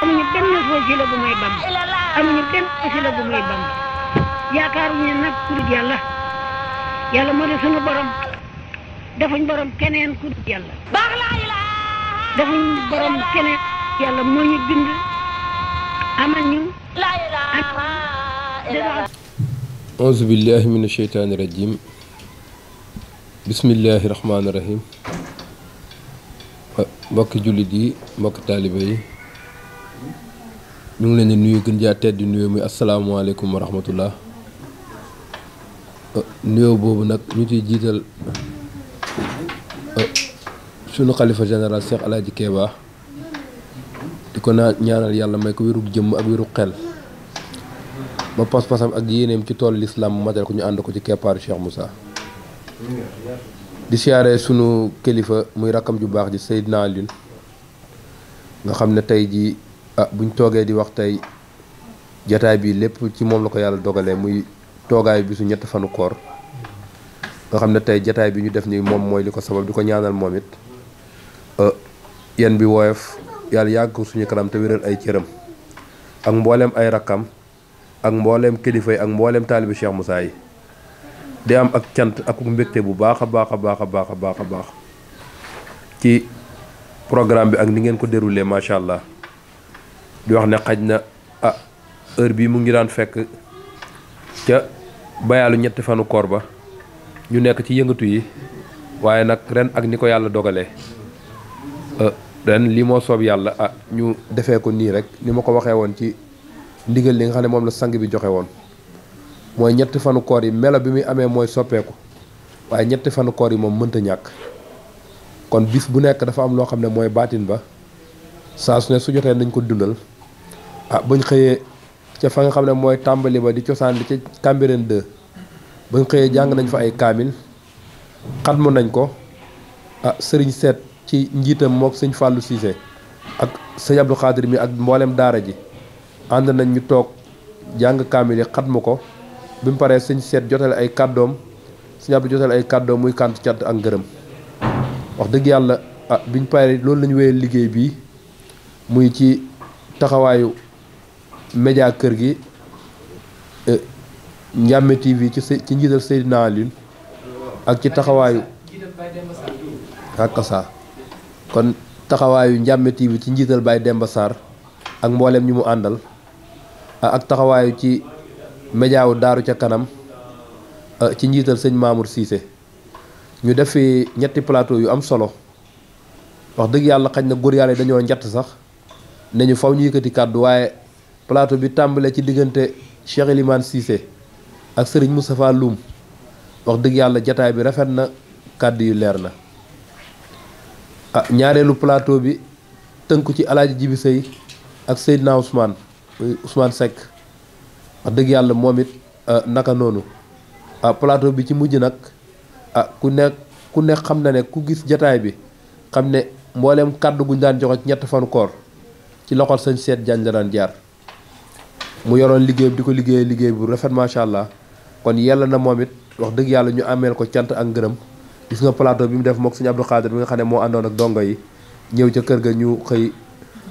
amuñu benn wasila bu may Bamba amuñu benn wasila bu may Bamba yaakaaruñu nag ku dul yàlla yàlla moo di sunu borom defuñ borom keneen ku dul yàlla defuñ borom keneen yàlla moo ñu bind amal ñu auzu billahi min asheytaani rajim bismillahi rahmaani rahim mbokki jullit yi mbokki taalibe yi ñu ngi leen di nuyu gën jaa tedd di nuyu muy asalaamaaleykum wa rahmatullah nuyoo boobu nag ñu ciy jiital sunu xalifa général Cheikh El Hadj Kéba di ko ñaanal yàlla may ko wérug jëmm ak wérug xel ba pas-pasam ak yéeneem ci tool lislaam mu matal ko ñu ànd ko ci keppaaru Cheikh Moussa di siyaare sunu kilifa muy rakkam ju baax ji Seydina Alioune nga xam ne tey jii buñ toogee di wax tey jataay bi lépp ci moom la ko yàlla dogalee muy toogaay bi su ñett fanu koor nga xam ne tey jataay bi ñu def ni moom mooy li ko sabab di ko ñaanal moom it yen bi woyof yàlla yàgg ko suñu kanam te wéral ay cëram ak mbooleem ay rakkam ak mbooleem kilifa yi ak mbooleem taalibi Cheikh Moussa yi di am ak cant ak mbégte bu baax a baax a baax a baax a baax a baax ci programme bi ak ni ngeen ko déroulé macha allah di wax ne xaj na heure bii mu ngi daan fekk ca bayaalu ñetti fanu koor ba ñu nekk ci yëngatu yi waaye nag ren ak ni ko yàlla dogalee ren lii moo soob yàlla ñu defee ko nii rek ni ma ko waxee woon ci ndigal li nga xam ne moom la sang bi joxe woon mooy ñetti fanu koor yi melo bi muy amee mooy soppeeku waaye ñetti fanu koor yi moom mënta ñàkk kon bis bu nekk dafa am loo xam ne mooy baatin ba saa su ne su jotee nañ ko dundal bañ xëyee ca fa nga xam ne mooy tàmbali ba di cosaan li ca Cambérène 2 bañ xëyee jàng nañ fa ay kaamil xatmu nañ ko sëriñ seet ci njiitam mook sëñ Fallou Cissé ak sëñ Abdou Khadir mi ak mboolem daara ji ànd nañ ñu toog jàng kaamil yi xatmu ko bi mu paree sëñ seet jotale ay kàddoom sëñ Abdou jotale ay kàddoom muy kànt cant ak ngërëm wax dëgg yàlla biñ paree loolu lañu wéyee liggéey bii muy ci taxawaayu média kër gi Ndiamé TV ci njiital Seydina Alioune ak ci taxawaayu akasa kon taxawaayu Ndiamé TV ci njiital Baye Demba Sarr ak mbooleem ñu mu àndal ak taxawaayu ci média wu Daaru ca kanam ci njiital sëñ Mamour Cissé ñu def fi ñetti plateau yu am solo wax dëgg yàlla xañ na góor yàlla dañoo njatt sax ne ñu faw ñu yëkkati kàddu waaye plateau bi tàmbalee ci diggante Cheikh Elimane Cissé ak Serigne Moustapha Loum wax dëgg yàlla jataay bi rafet na kàddu yu leer na ñaareelu plateau bi tënku ci Alaaji Jibi Sey ak Seydina Ousmane Seck wax dëgg yàlla moom it naka noonu plateau bi ci mujj nag ku nekk xam na ne ku gis jataay bi xam ne mbooleem kàddu guñ daan joxe ci ñett fanu koor ci loxol sëñ Seet Jaañ la daan jaar mu yoroon liggéey di ko liggéey bu rafet macha allah kon yàlla na moom it wax dëgg yàlla ñu ameel ko cant ak ngërëm gis nga plateau bi mu def mook sëñ Abdou Khadir bi nga xam ne moo àndoon ak dongo yi ñëw ca kër ga ñu xëy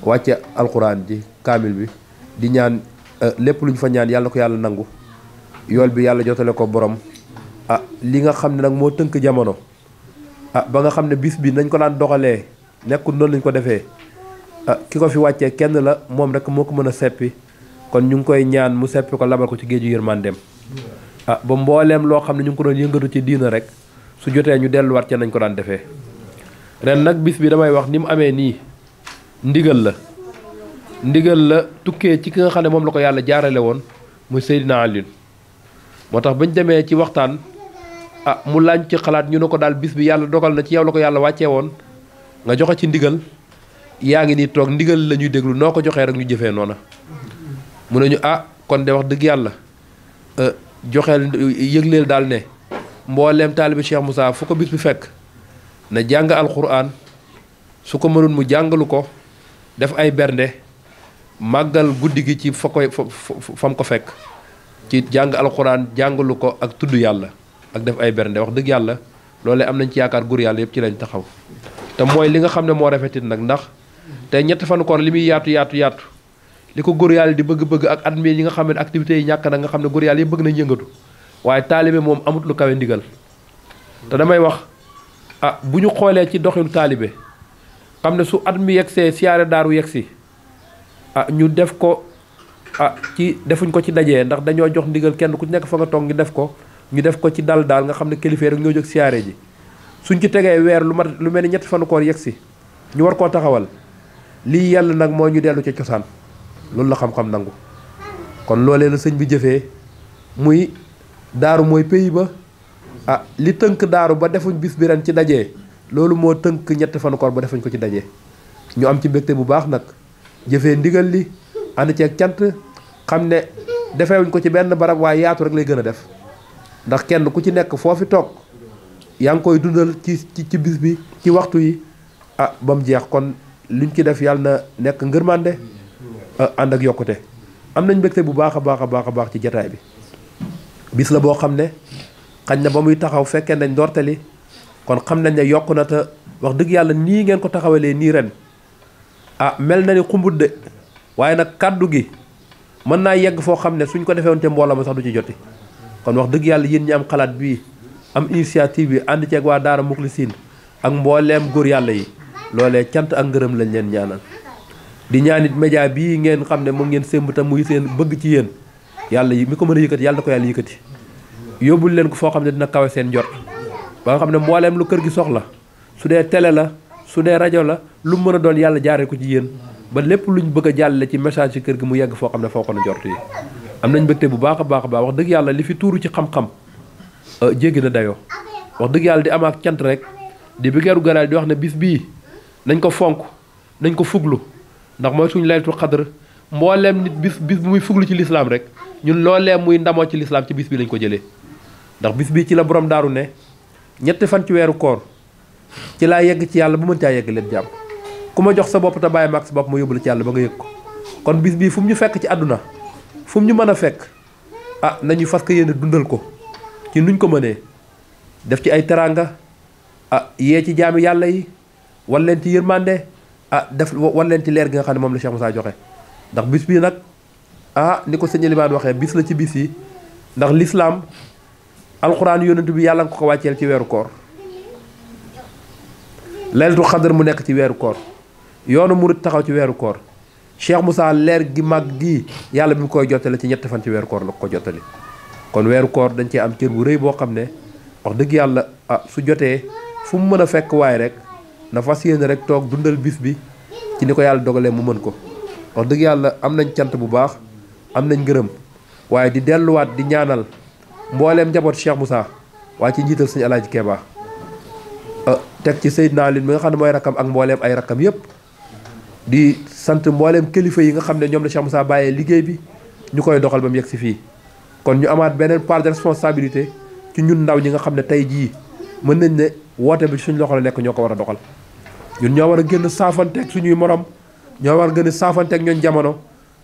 wàcce alxuraan ji kaamil bi di ñaan lépp lu ñu fa ñaan yàlla ko yàlla nangu yool bi yàlla jotale ko borom li nga xam ne nag moo tënk jamono ba nga xam ne bis bi nañ ko daan doxalee nekkul noonu lañ ko defee ki ko fi wàccee kenn la moom rek moo ko mën a seppi kon ñu ngi koy ñaan mu seppi ko labal ko ci géeju yërmandeem ba mbooleem loo xam ne ñu ngi ko doon yëngatu ci diina rek su jotee ñu delluwaat ca nañ ko daan defee ren nag bis bi damay wax ni mu amee nii ndigal la tukkee ci ki nga xam ne moom la ko yàlla jaarale woon muy Seydina Alioune moo tax bañ demee ci waxtaan mu laaj ci xalaat ñu ne ko daal bis bi yàlla dogal na ci yow la ko yàlla wàccee woon nga joxe ci ndigal yaa ngi nii toog ndigal la ñuy déglu noo ko joxee rek ñu jëfee noona mu ne ñu kon de wax dëgg yàlla joxeel yëgleel daal ne mbooleem taalibi Cheikh Moussa fu ko bis bi fekk na jàng alxuraan su ko mënul mu jàngalu ko def ay bernde màggal guddi gi ci fam ko fekk ci jàng alxuraan jàngalu ko ak tudd yàlla ak def ay bernde wax dëgg yàlla loolee am nañ ci yaakaar gur yàlla yëpp ci lañ taxaw te mooy li nga xam ne moo rafetit nag ndax te ñetti fanu koor li muy yaatu li ko góor yàlla di bëgg-bëgg ak at mi yi nga xam ne activités yi ñàkk na nga xam ne góor yàlla yëpp bëgg nañ yëngatu waaye taalibe moom amut lu kawe ndigal te damay wax bu ñu xoolee ci doxinu taalibe xam ne su at mi yegsee siyaare daaru yegsi ñu def ko ci defuñ ko ci dajee ndax dañoo jox ndigal kenn ku nekk fa nga toog ñu def ko ci dal daal nga xam ne kilifa rek ñoo jóg siyaare ji suñ ci tegee weer lu mel ni ñetti fanu koor yegsi ñu war koo taxawal lii yàlla nag moo ñu dellu ca cosaan loolu la xam-xam nangu kon loolee la sëñ bi jëfee muy daaru mooy pays ba li tënk daaru ba defuñ bis bi ren ci dajee loolu moo tënk ñetti fanu koor ba defuñ ko ci dajee ñu am ci mbégte bu baax nag jëfee ndigal li ànd ceeg cant xam ne defeewuñ ko ci benn barab waaye yaatu rek lay gën a def ndax kenn ku ci nekk foofi toog yaa ngi koy dundal ci bis bi ci waxtu yi ba mu jeex kon luñ ci def yàlla na nekk ngërmande ànd ak yokkute am nañ mbégte bu baax a baax a baax a baax ci jataay bi bis la boo xam ne xañ na ba muy taxaw fekkee nañ ndorteli kon xam nañ ne yokk na te wax dëgg yàlla nii ngeen ko taxawalee nii ren mel na ni xumbut de waaye nag kàddu gi mën naa yegg foo xam ne suñ ko defee woon te mbooloo ma sax du ci joti kon wax dëgg yàlla yéen ñi am xalaat bii am initiative bi ànd ceeg waa Daara Muxlisiin ak mbooleem góor yàlla yi loolee cant ak ngërëm lañ leen ñaanal di ñaanit média bii ngeen xam ne moom ngeen sémb tam muy seen bëgg ci yéen yàlla yi mi ko mën a yëkkati yàlla na ko yàlla yëkkati yóbbul leen ko foo xam ne dina kawe seen njort ba nga xam ne mbooleem lu kër gi soxla su dee télé la su dee rajo la lu mu mën a doon yàlla jaaree ko ci yéen ba lépp luñ bëgg a jàllale ci message ci kër gi mu yegg foo xam ne foo ko na njort yi am nañ mbégte bu baax a baax a baax wax dëgg yàlla li fi tuuru ci xam-xam jéggi na dayoo wax dëgg yàlla di am ak cant rek di bi geeru garaal di wax ne bis bii nañ ko fonk nañ ko fuglu ndax mooy suñu laylatul xadr mbooleem nit bis bu muy fuglu ci lislaam rek ñun loolee muy ndamoo ci lislaam ci bis bi lañ ko jëlee ndax bis bii ci la borom daaru ne ñetti fan ci weeru koor ci laa yegg ci yàlla bu mën caa yegg leen jàmm ku ma jox sa bopp te bàyyi maag sa bopp ma yóbbu la ci yàlla ba nga yëg ko kon bis bii fu mu ñu fekk ci àdduna fu mu ñu mën a fekk nañu fas ko yéene dundal ko ci nuñ ko mënee def ci ay teraanga yee ci jaami yàlla yi wan leen ci yërmande def wan leen ci leer gi nga xam ne moom la Cheikh Moussa joxe ndax bis bii nag ni ko sëñ Elimane waxee bis la ci bis yi ndax lislaam alxuraan yonent bi yàlla nga ko wàcceel ci weeru koor laylatul xadar mu nekk ci weeru koor yoonu murit taxaw ci weeru koor Cheikh Moussa leer gi mag gii yàlla bi mu koy jottale ci ñetti fan ci weeru koor la ko jottali kon weeru koor dañ cee am cër bu rëy boo xam ne wax dëgg yàlla su jotee fu mu mën a fekk waaye rek na fas yéene rek toog dundal bis bi ci ni ko yàlla dogalee mu mën ko wax dëgg yàlla am nañ cant bu baax am nañ ngërëm waaye di delluwaat di ñaanal mbooleem njaboot Cheikh Moussa waaye ci njiital sëñ Alaaji Keba teg ci Seydina Alioune mi nga xam ne mooy rakkam ak mbooleem ay rakkam yépp di sant mbooleem kilifa yi nga xam ne ñoom la Cheikh Moussa bàyyee liggéey bi ñu koy doxal ba mu yegg si fii kon ñu amaat beneen part de responsabilité ci ñun ndaw ñi nga xam ne tey jii mën nañ ne woote bi suñ loxo la nekk ñoo ko war a doxal ñun ñoo war a génn saafanteeg suñuy morom ñoo war a gën a saafanteeg ñoon jamono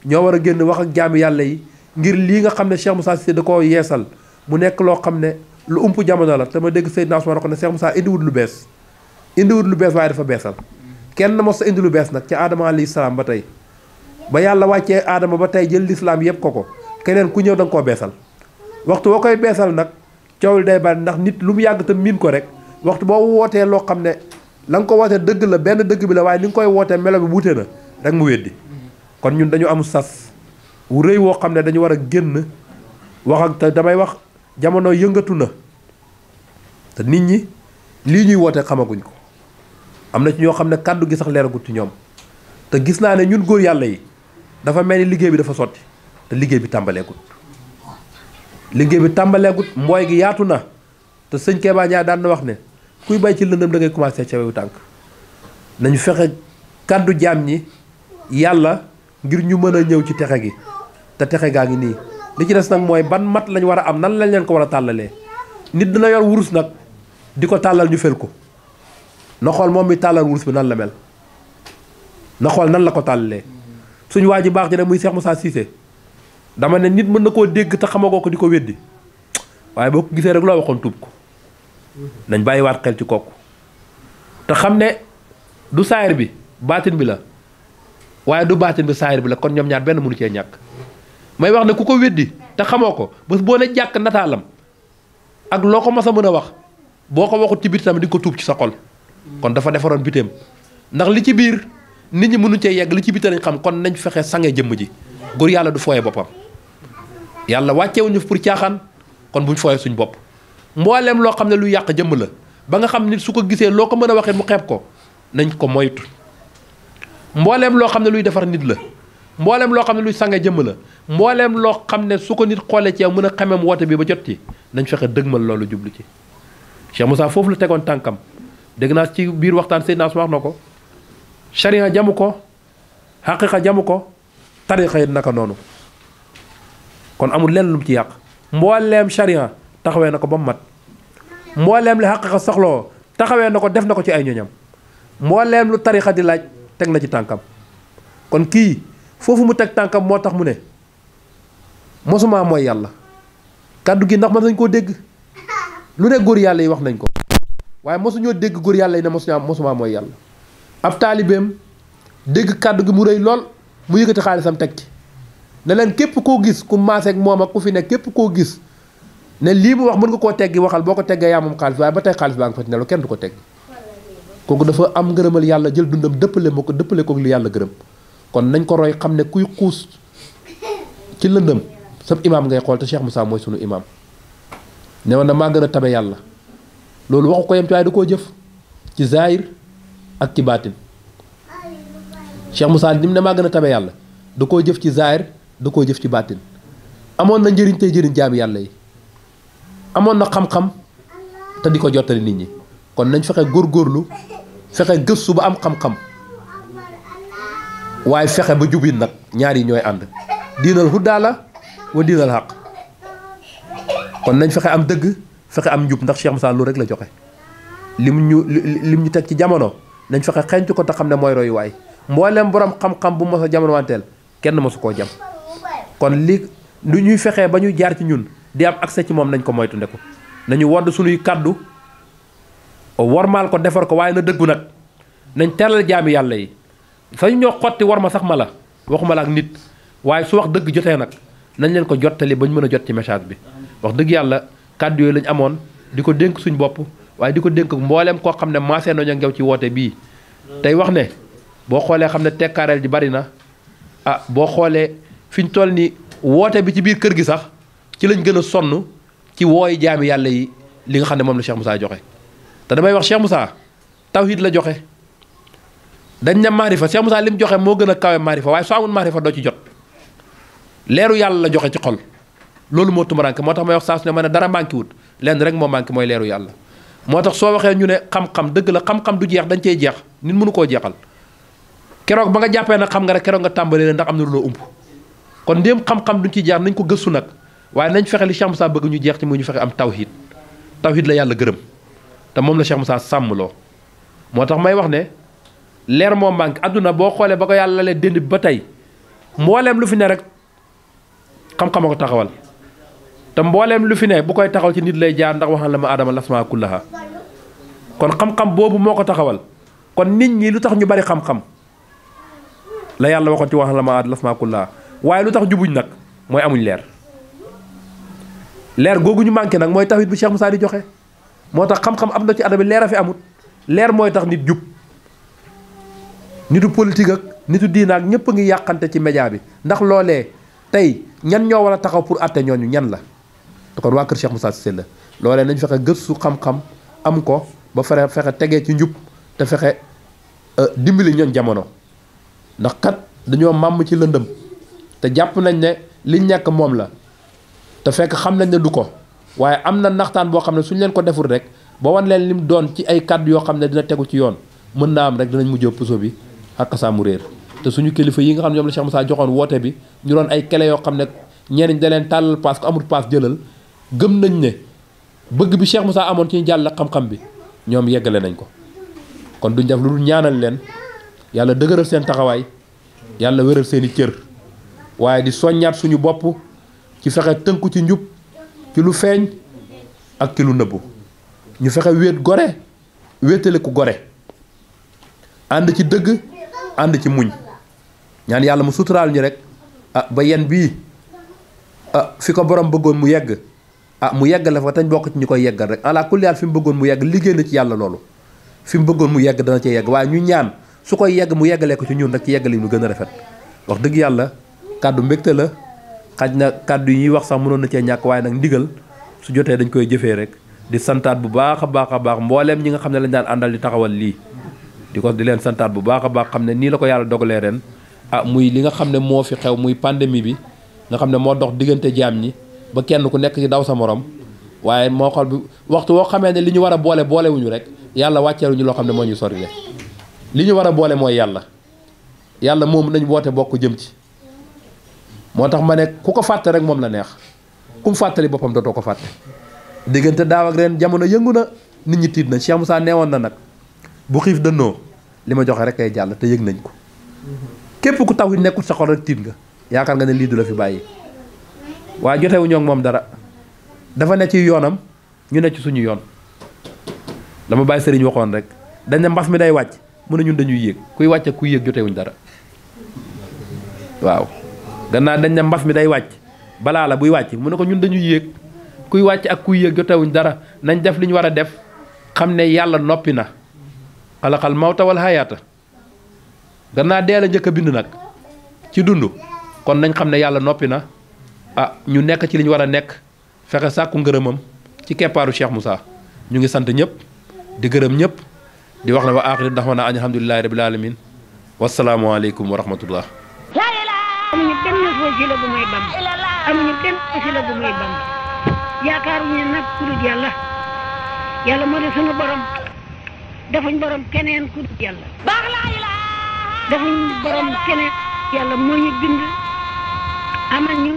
ñoo war a génn wax ak jaami yàlla yi ngir lii nga xam ne Cheikh Moussa Cissé da koo yeesal mu nekk loo xam ne lu ump jamono la te ma dégg Seydina Ousmane ko ne Cheikh Moussa indiwut lu bees waaye dafa beesal kenn mos a indi lu bees nag ci aadama alayhi salaam ba tey ba yàlla wàccee aadama ba tey jël lislaam yëpp ko keneen ku ñëw da nga koo beesal waxtu boo koy beesal nag coow li day bari ndax nit lu mu yàgg te miin ko rek waxtu boo wootee loo xam ne la nga ko wootee dëgg la benn dëgg bi la waaye ni nga koy wootee melo bi wuute na rek mu weddi kon ñun dañu am sas wu rëy woo xam ne dañu war a génn wax ak te damay wax jamono yëngatu na te nit ñi lii ñuy woote xamaguñ ko am na ci ñoo xam ne kàddu gi sax leeragut ci ñoom te gis naa ne ñun góor yàlla yi dafa mel ni liggéey bi dafa sotti te liggéey bi tàmbaleegut mbooy gi yaatu na te sëñ Keba Ndiaye daan na wax ne kuy bay ci lëndëm da ngay commencé ca wewu tànk nañu fexe kàddu jaam ñi yàlla ngir ñu mën a ñëw ci texe gi te texe gaa ngi nii li ci des nag mooy ban mat lañ war a am nan lañ leen ko war a tàllalee nit dina yor wurus nag di ko tàllal ñu fel ko na xool moom mi tàllal wurus bi nan la mel na xool nan la ko tàllalee suñu waa ji baax ji ne muy Cheikh Moussa Cissé dama ne nit mën na koo dégg te xamagoo ko di ko weddi waaye boo ko gisee rek loo waxoon tuub ko nañ bàyyiwaat xel ci kooku te xam ne du saayir bi baatin bi la waaye du baatin bi saayir bi la kon ñoom ñaar benn mënu cee ñàkk. may wax ne ku ko weddi te xamoo ko bés boo ne jàkk nataalam ak loo ko mas a mën a wax boo ko waxut ci biir tamit di ko tuub ci sa xol kon dafa defaroon biteem ndax li ci biir nit ñi mënuñ cee yegg li ci biti lañ xam kon nañ fexe sange jëmm ji góor yàlla du fooye boppam yàlla wàccewuñu pour caaxaan kon buñ fooye suñ bopp mbooleem loo xam ne lu yàq jëmm la ba nga xam nit su ko gisee loo ko mën a waxee mu xeeb ko nañ ko moytu mbooleem loo xam ne luy defar nit la mbooleem loo xam ne luy sange jëmm la mbooleem loo xam ne su ko nit xoolee ci yow mën a xamem woote bi ba jot ci nañ fexe dëgmal loolu jublu ci Cheikh Moussa foofu la tegoon tànkam dégg naa ci biir waxtaan Seydina Ousmane wax na ko sharia jamu ko xaqiqa jamu ko tariqa yi naka noonu kon amul lenn lu mu ci yàq mbooleem sharia taxawee na ko ba mu mat mbooleem li xaqiqa soxloo taxawee na ko def na ko ci ay ñoñam mbooleem lu tariqa di laaj teg na ci tànkam kon kii foofu mu teg tànkam moo tax mu ne mosuma mooy yàlla kàddu gi ndax mos nañ koo dégg lu ne góor yàlla yi wax nañ ko waaye mosuñoo dégg góor yàlla yi ne mosuma mooy yàlla ab taalibeem dégg kàddu gi mu rëy lool mu yëkkati xaalisam teg ci ne leen képp koo gis ku maaseeg moom ak ku fi nekk képp koo gis ne lii mu wax mën nga koo teggi waxal boo ko teggee yaa moom xaalis waaye ba tey xaalis baa nga fa ci nelu kenn du ko teggi kooku dafa am ngërëmal yàlla jël dundam dëppale ko li yàlla gërëm kon nañ ko roy xam ne kuy xuus ci lëndëm sab imaam ngay xool te Cheikh Moussa mooy sunu imaam ne woon na maa gën a tabe yàlla loolu waxu ko yem ci waaye da koo jëf ci zaahir ak ci baatin Cheikh Moussa ni mu ne maa gën a tabe yàlla da koo jëf ci zaahir da koo jëf ci baatin amoon na njëriñ tey jëriñ jaami yàlla yi amoon na xam-xam te di ko jottali nit ñi kon nañ fexe góorgóorlu fexe gëstu ba am xam-xam waaye fexe ba jubin nag ñaar yi ñooy ànd diinal huddaa la wa diinal xaq kon nañ fexe am dëgg fexe am njub ndax Cheikh Moussa loolu rek la joxe lim ñu teg ci jamono nañ fexe xeeñtu ko te xam ne mooy royuwaay mboolem borom xam-xam bu mos a jamono wanteel kenn mosu koo jam kon li lu ñuy fexee ba ñu jaar ci ñun di am accès ci moom nañ ko moytu ndeku nañu wodd suñuy kaddu warmaal ko defar ko waaye na dëggu nag nañ teral jaami yàlla yi sañu ñoo xotti war ma sax ma la waxuma la ak nit waaye su wax dëgg jotee nag nañ leen ko jottali ba ñu mën a jot ci message bi wax dëgg yàlla kàddu yooyu lañ amoon di ko dénk suñ bopp waaye di ko dénk mbooleem koo xam ne maasee nañu ak yow ci woote bii tey wax ne boo xoolee xam ne tekkaareel ji bari na ah boo xoolee fi ñu toll ni woote bi ci biir kër gi sax ci lañ gën a sonn ci wooy jaami yàlla yi li nga xam ne moom la Cheikh Moussa joxe te damay wax Cheikh Moussa tawhid la joxe dañ ne maarifa Cheikh Moussa li mu joxe moo gën a kawe maarifa waaye soo amul maarifa doo ci jot leeru yàlla la joxe ci xol loolu moo tumuraanke moo tax may wax saa su ne ma ne dara manqué wut lenn rek moo manqué mooy leeru yàlla moo tax soo waxee ñu ne xam-xam dëgg la xam-xam du jeex dañ cey jeex nit mënu koo jeexal keroog ba nga jàppee nag xam nga rek keroog nga tàmbalee ndax am na lu la ump kon ndéem xam-xam duñ ci jeex nañ ko gëstu nag waaye nañ fexe li Cheikh Moussa bëgg ñu jeex ci mu ñu fexe am tawhid tawhid la yàlla gërëm te moom la Cheikh Moussa sàmmloo moo tax may wax ne leer moo manqué adduna boo xoolee ba ko yàlla lee dénd bi ba tey mbooleem lu fi ne rek xam-xam a ko taxawal te mbooleem lu fi ne bu koy taxawal ci nit lay jaar ndax waxal la ma aadama lasmaa kullaha kon xam-xam boobu moo ko taxawal kon nit ñi lu tax ñu bari xam-xam la yàlla waxoon ci waxal la ma aadama lasmaa kullaha waaye lu tax jubuñ nag mooy amuñ leer googu ñu manqué nag mooy tawhid bi Cheikh Moussa di joxe moo tax xam-xam am na ci adama leer a fi amut leer mooy tax nit jub nitu politique ak nitu diina ak ñëpp a ngi yàqante ci média bi ndax loolee tey ñan ñoo war a taxaw pour atte ñooñu ñan la te kon waa kër Cheikh Moussa Cissé la loolee nañ fexe gëstu xam-xam am ko ba fexe tegee ci njub te fexe dimbali ñoon jamono ndax kat dañoo màmm ci lëndëm te jàpp nañ ne liñ nekk moom la te fekk xam nañ ne du ko waaye am na naxtaan boo xam ne suñ leen ko deful rek ba wan leen lim doon ci ay kàddu yoo xam ne dina tegu ci yoon mën naa am rek dinañ mujjee puso bi ak saa mu réer te suñu kilifa yi nga xam ne ñoom la Cheikh Moussa joxoon woote bi ñu doon ay clé yoo xam ne ñenn da leen tàllal paas ko amul paas jëlal gëm nañ ne bëgg bi Cheikh Moussa amoon ci ñu jàll xam-xam bi ñoom yeggale nañ ko kon duñ def lu dul ñaanal leen yàlla dëgëral seen taxawaay yàlla wéral seeni cër waaye di soññaat suñu bopp ci fexe tënku ci njub ci lu feeñ ak ci lu nëbbu ñu fexe wéet gore wéetale ku gore ànd ci dëgg ànd ci muñ ñaan yàlla mu suturaal ñu rek ba yen bii fi ko borom bëggoon mu yegg mu yeggale fa tañ bokk ci ñu koy yeggal rek ala kulli haal fi mu bëggoon mu yegg liggéey na ci yàlla loolu fi mu bëggoon mu yegg dana ci yegg waaye ñu ñaan su koy yegg mu yeggalee ko ci ñun rek ci yeggal yi ñu gën a rafet wax dëgg yàlla kàddu mbégte la xaj na kàddu yi ñuy wax sax mënoon na cee ñàkk waaye nag ndigal su jotee dañ koy jëfee rek di santaat bu baax a baax mbooleem ñi nga xam ne lañ daan àndal di taxawal lii di leen santaat bu baax a baax xam ne nii la ko yàlla dogalee ren muy li nga xam ne moo fi xew muy pandémie bi nga xam ne moo dox diggante jaam ñi ba kenn ku nekk ci daw sa morom waaye moo xool bi waxtu woo xamee ne li ñu war a boole boolewuñu rek yàlla wàcceeruñu loo xam ne moo ñu sori le li ñu war a boole mooy yàlla moom nañ woote bokk jëm ci moo tax ma ne ku ko fàtte rek moom la neex ku mu fàttali boppam dootoo ko fàtte diggante daaw ak ren jamono yëngu na nit ñi tiit na Cheikh Moussa neewoon na nag bu xiif dënnoo li ma joxe rek ay jàll te yëg nañ ko képp ku taw yi nekkul sa xol rek tiit nga yaakaar nga ne lii du la fi bàyyi waaye jotewu ñoo moom dara dafa ne ci yoonam ñu ne ci suñu yoon dama bàyyi sëriñ waxoon rek dañ ne mbas mi day wàcc mu ne ñun dañuy yéeg kuy wàcc ak kuy yéeg jotewuñ dara waaw gannaaw dañ ne mbas mi day wàcc balaa la buy wàcc mu ne ko ñun dañuy yéeg kuy wàcc ak kuy yéeg jotewuñ dara nañ def li ñu war a def xam ne yàlla noppi na xalaqal mawta wal hayaata gannaaw dee la njëkk a bind nag ci dund kon nañ xam ne yàlla noppi na ñu nekk ci li ñu war a nekk fexe sàkku ngërëmam ci keppaaru Cheikh Moussa ñu ngi sant ñëpp di gërëm ñëpp di wax ne wa aaxiru daxwaana alhamdulillahi rabbil alamin wasalaamu aleykum wa rahmatullah amuñu benn wasila bu may bam amuñu benn wasila bu may bam yaakaaruñu nag ku dul yàlla moo di sunu borom defuñ borom keneen ku dul yàlla defuñ borom keneen yàlla moo ñu bind amal ñu